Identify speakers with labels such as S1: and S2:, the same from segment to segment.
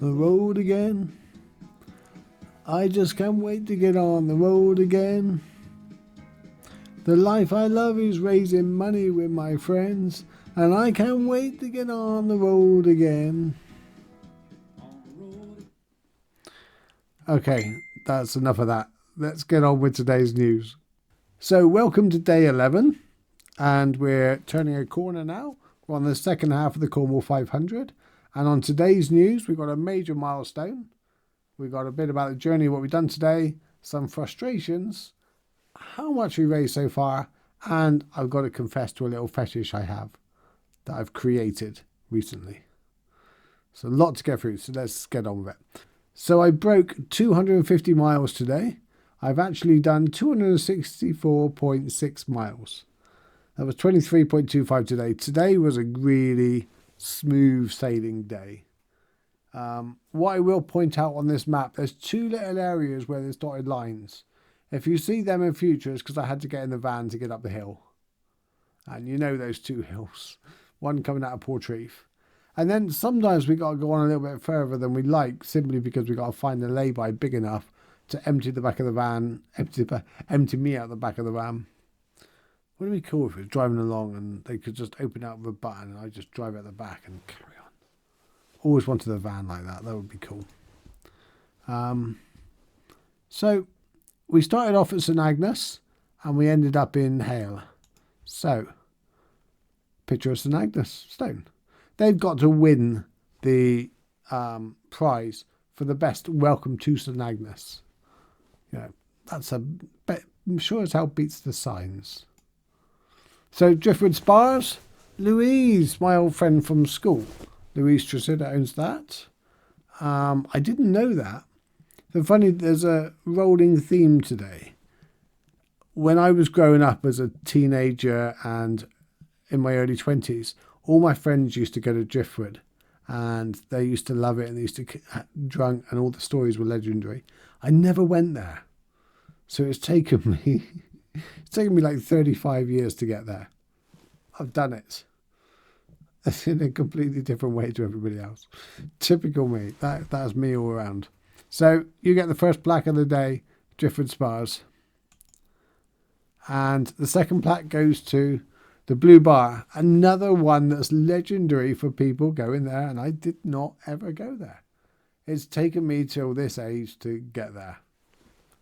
S1: the road again. I just can't wait to get on the road again. The life I love is raising money with my friends, and I can't wait to get on the road again. Okay, that's enough of that. Let's get on with today's news. So welcome to day 11, and we're turning a corner now. We're on the second half of the Cornwall 500, and on today's news we've got a major milestone. We've got a bit about the journey, what we've done today, some frustrations, how much we raised so far, and I've got to confess to a little fetish I have that I've created recently. So a lot to get through, so let's get on with it. So I broke 250 miles today. I've actually done 264.6 miles. That was 23.25 today. Today was a really smooth sailing day. What I will point out on this map, there's two little areas where there's dotted lines. If you see them in future, it's because I had to get in the van to get up the hill. And you know those two hills. One coming out of Portreath. And then sometimes we got to go on a little bit further than we like, simply because we got to find the lay-by big enough to empty the back of the van, empty me out the back of the van. Wouldn't it be cool if it was driving along and they could just open out with a button and I just drive out the back and carry on? Always wanted a van like that. That would be cool. So we started off at St Agnes and we ended up in Hale. So, picture of St Agnes Stone. They've got to win the prize for the best welcome to St Agnes. You know, that's I'm sure as hell beats the signs. So Driftwood Spars, Louise, my old friend from school. Louise Tressida owns that. I didn't know that. There's a rolling theme today. When I was growing up as a teenager and in my early 20s, all my friends used to go to Driftwood and they used to love it and they used to get drunk and all the stories were legendary. I never went there. So it's taken me like 35 years to get there. I've done it. In a completely different way to everybody else. Typical me. That's me all around. So you get the first plaque of the day, Driftwood Spars. And the second plaque goes to the Blue Bar. Another one that's legendary for people going there. And I did not ever go there. It's taken me till this age to get there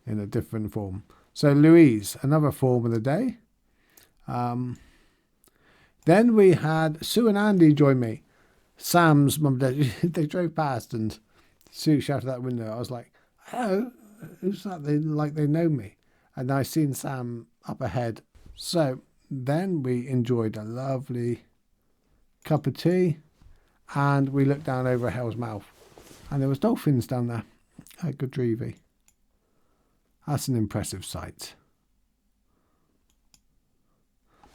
S1: in a different form. So Louise, another form of the day. Then we had Sue and Andy join me. Sam's mum, they drove past and Sue shouted out the window. I was like, hello, who's that? They know me. And I seen Sam up ahead. So then we enjoyed a lovely cup of tea and we looked down over Hell's Mouth. And there was dolphins down there at Godrevy. That's an impressive sight.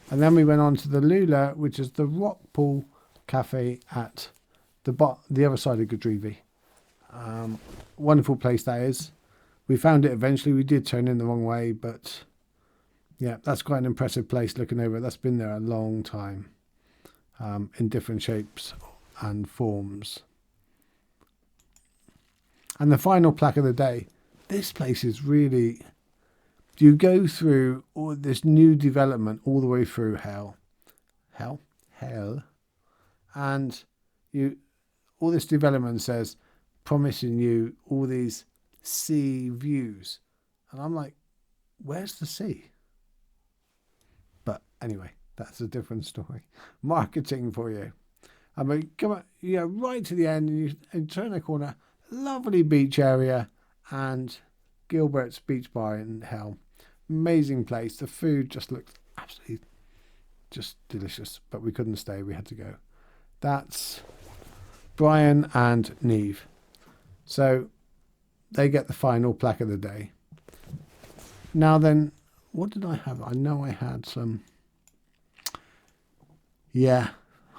S1: And then we went on to the Lula, which is the rock pool cafe at the other side of Godrevy. Wonderful place that is. We found it eventually. We did turn in the wrong way, but yeah, that's quite an impressive place looking over. That's been there a long time, in different shapes and forms. And the final plaque of the day. This place is really... You go through all this new development all the way through Hell, and all this development says, promising you all these sea views, and I'm like, where's the sea? But anyway, that's a different story. Marketing for you. I mean, come on, right to the end, and you turn a corner, lovely beach area, and Gilbert's Beach Bar in Hell. Amazing place. The food just looked absolutely just delicious, but we couldn't stay. We had to go. That's Brian and Neve. So they get the final plaque of the day. Now then, what did I have? I know I had some. Yeah,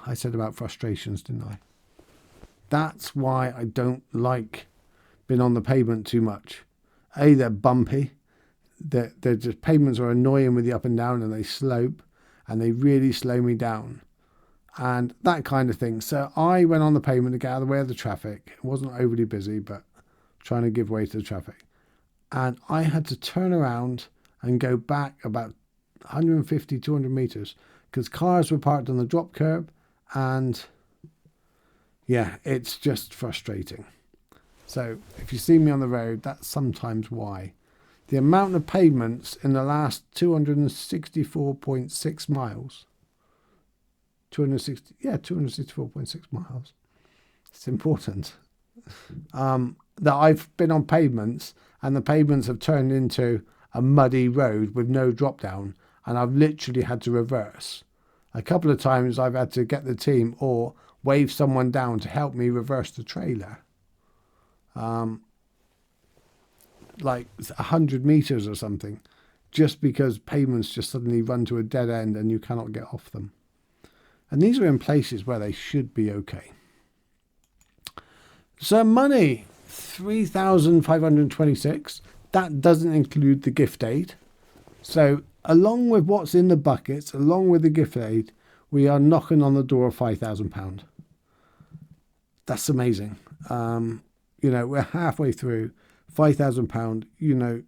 S1: I said about frustrations, didn't I? That's why I don't like being on the pavement too much. A, they're bumpy. They're just, pavements are annoying with the up and down and they slope and they really slow me down. and that kind of thing. So I went on the pavement to get out of the way of the traffic. It wasn't overly busy, but trying to give way to the traffic. And I had to turn around and go back about 150, 200 meters because cars were parked on the drop curb. And yeah, it's just frustrating. So if you see me on the road, that's sometimes why. The amount of pavements in the last 264.6 miles, 264.6 miles. It's important. That I've been on pavements and the pavements have turned into a muddy road with no drop down, and I've literally had to reverse. A couple of times I've had to get the team or wave someone down to help me reverse the trailer. Like 100 meters or something, just because pavements just suddenly run to a dead end and you cannot get off them. And these are in places where they should be okay. So money, 3,526. That doesn't include the gift aid. So along with what's in the buckets, along with the gift aid, we are knocking on the door of £5,000. That's amazing. We're halfway through. £5,000.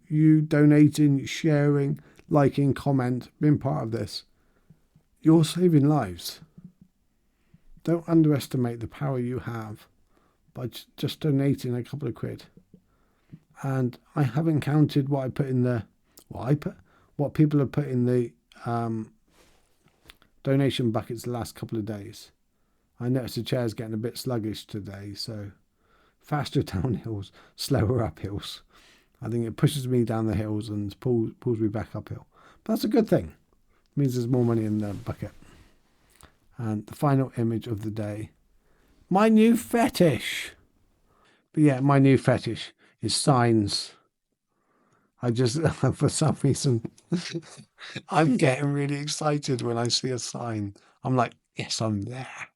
S1: You donating, sharing, liking, comment, being part of this. You're saving lives. Don't underestimate the power you have by just donating a couple of quid. And I haven't counted what I put in the, what people have put in the donation buckets the last couple of days. I noticed the chair's getting a bit sluggish today, so faster downhills, slower uphills. I think it pushes me down the hills and pulls me back uphill. But that's a good thing. It means there's more money in the bucket. And the final image of the day, my new fetish. But yeah, my new fetish is signs. I just, for some reason, I'm getting really excited when I see a sign. I'm like, yes, I'm there.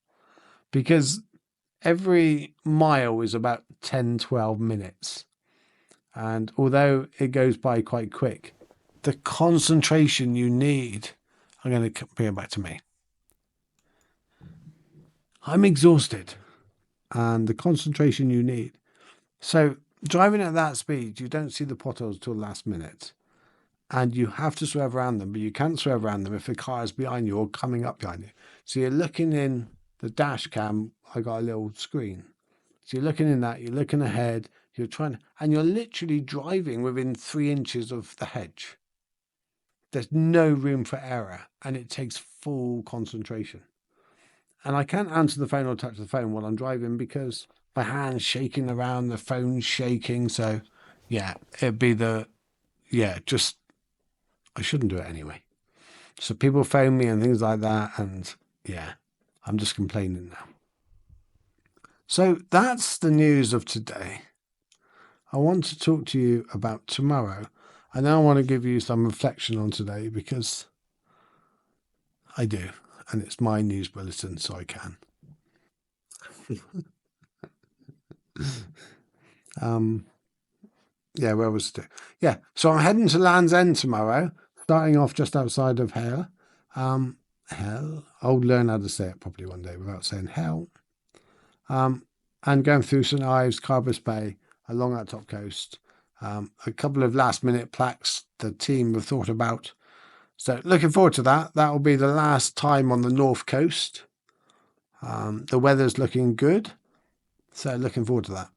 S1: Because every mile is about 10, 12 minutes. And although it goes by quite quick, the concentration you need, I'm going to bring it back to me. I'm exhausted, and the concentration you need. So driving at that speed, you don't see the potholes till the last minute. And you have to swerve around them, but you can't swerve around them if a car is behind you or coming up behind you. So you're looking in the dash cam. I got a little screen. So you're looking in that, you're looking ahead, you're and you're literally driving within 3 inches of the hedge. There's no room for error, and it takes full concentration. And I can't answer the phone or touch the phone while I'm driving because my hand's shaking around, the phone's shaking. So yeah, it'd be I shouldn't do it anyway. So people phone me and things like that. And yeah, I'm just complaining now. So that's the news of today. I want to talk to you about tomorrow. And then I want to give you some reflection on today because I do. And it's my news bulletin, so I can. Yeah, where was it? Yeah, so I'm heading to Land's End tomorrow, starting off just outside of Hale. Hell, I'll learn how to say it properly one day without saying hell. And going through St Ives, Carbis Bay, along that top coast. A couple of last minute plaques the team have thought about. So looking forward to that. That will be the last time on the north coast. The weather's looking good. So looking forward to that.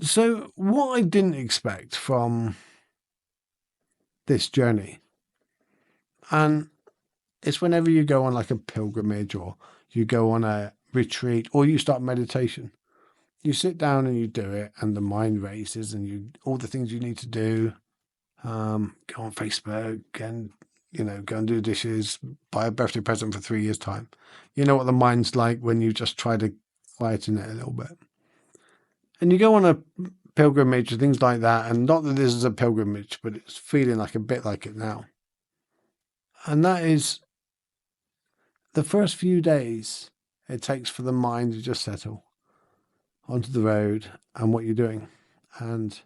S1: So what I didn't expect from this journey, and it's whenever you go on like a pilgrimage or you go on a retreat or you start meditation, you sit down and you do it and the mind races and all the things you need to do, go on Facebook and, go and do dishes, buy a birthday present for 3 years' time. You know what the mind's like when you just try to quieten it a little bit. And you go on a pilgrimage and things like that, and not that this is a pilgrimage, but it's feeling like a bit like it now. And that is the first few days it takes for the mind to just settle onto the road and what you're doing. And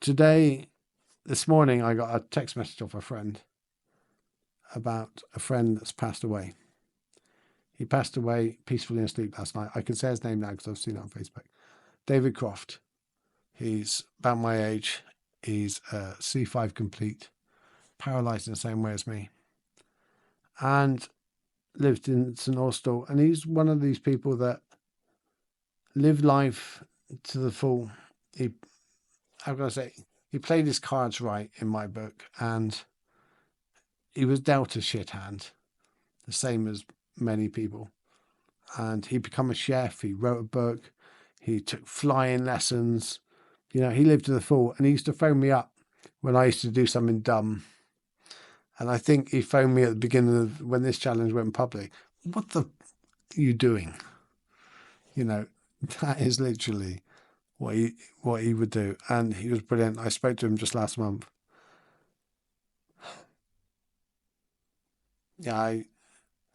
S1: this morning, I got a text message off a friend, about a friend that's passed away. He passed away peacefully in sleep last night. I can say his name now because I've seen it on Facebook. David Croft. He's about my age. He's C5 complete, paralyzed in the same way as me, and lived in St Austell. And he's one of these people that lived life to the full. How can I say? He played his cards right in my book, and he was dealt a shit hand, the same as many people. And he became a chef. He wrote a book. He took flying lessons. You know, he lived to the full. And he used to phone me up when I used to do something dumb. And I think he phoned me at the beginning of when this challenge went public. What the are you doing? You know, that is literally what he would do. And he was brilliant. I spoke to him just last month. Yeah,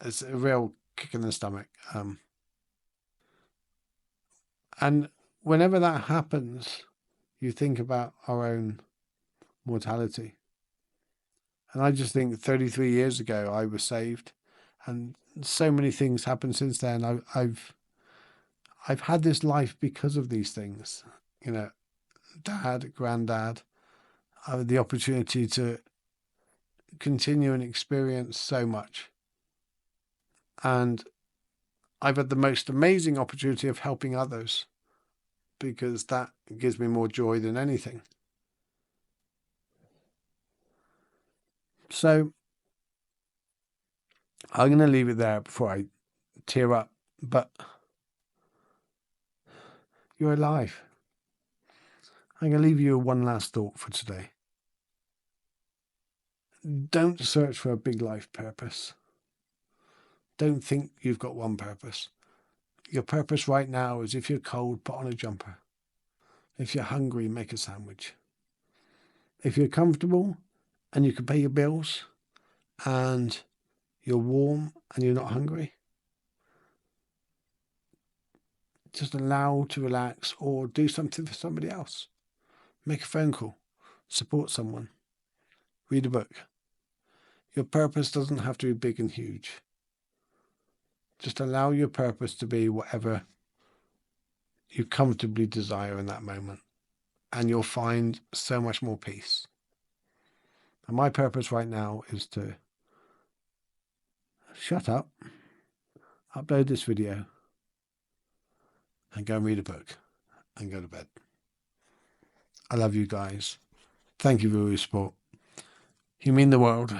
S1: it's a real kick in the stomach. And whenever that happens, you think about our own mortality. And I just think 33 years ago, I was saved. And so many things happened since then. I've had this life because of these things. You know, dad, granddad, the opportunity to continue and experience so much. And I've had the most amazing opportunity of helping others, because that gives me more joy than anything. So I'm going to leave it there before I tear up. But you're alive. I'm going to leave you with one last thought for today. Don't search for a big life purpose. Don't think you've got one purpose. Your purpose right now is, if you're cold, put on a jumper. If you're hungry, make a sandwich. If you're comfortable and you can pay your bills and you're warm and you're not hungry, just allow to relax or do something for somebody else. Make a phone call. Support someone. Read a book. Your purpose doesn't have to be big and huge. Just allow your purpose to be whatever you comfortably desire in that moment, and you'll find so much more peace. And my purpose right now is to shut up, upload this video, and go and read a book and go to bed. I love you guys. Thank you for your support. You mean the world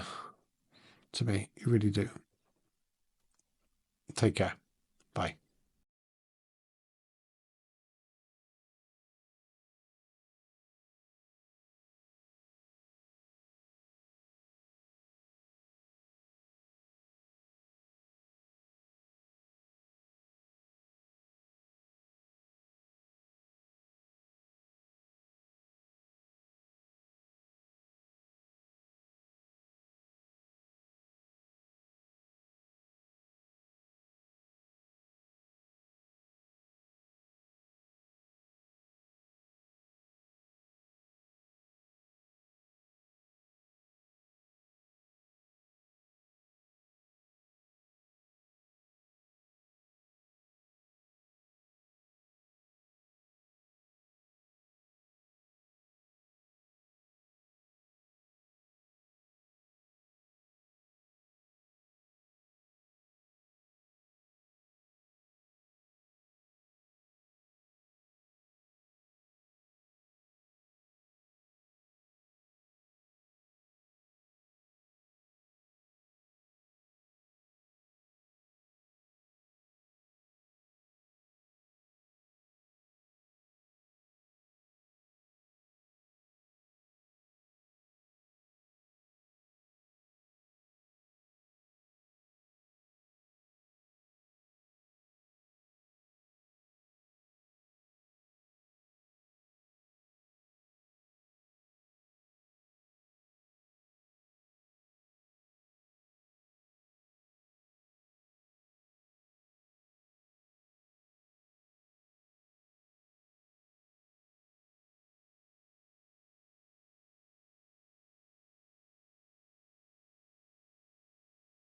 S1: to me. You really do. Take care. Bye.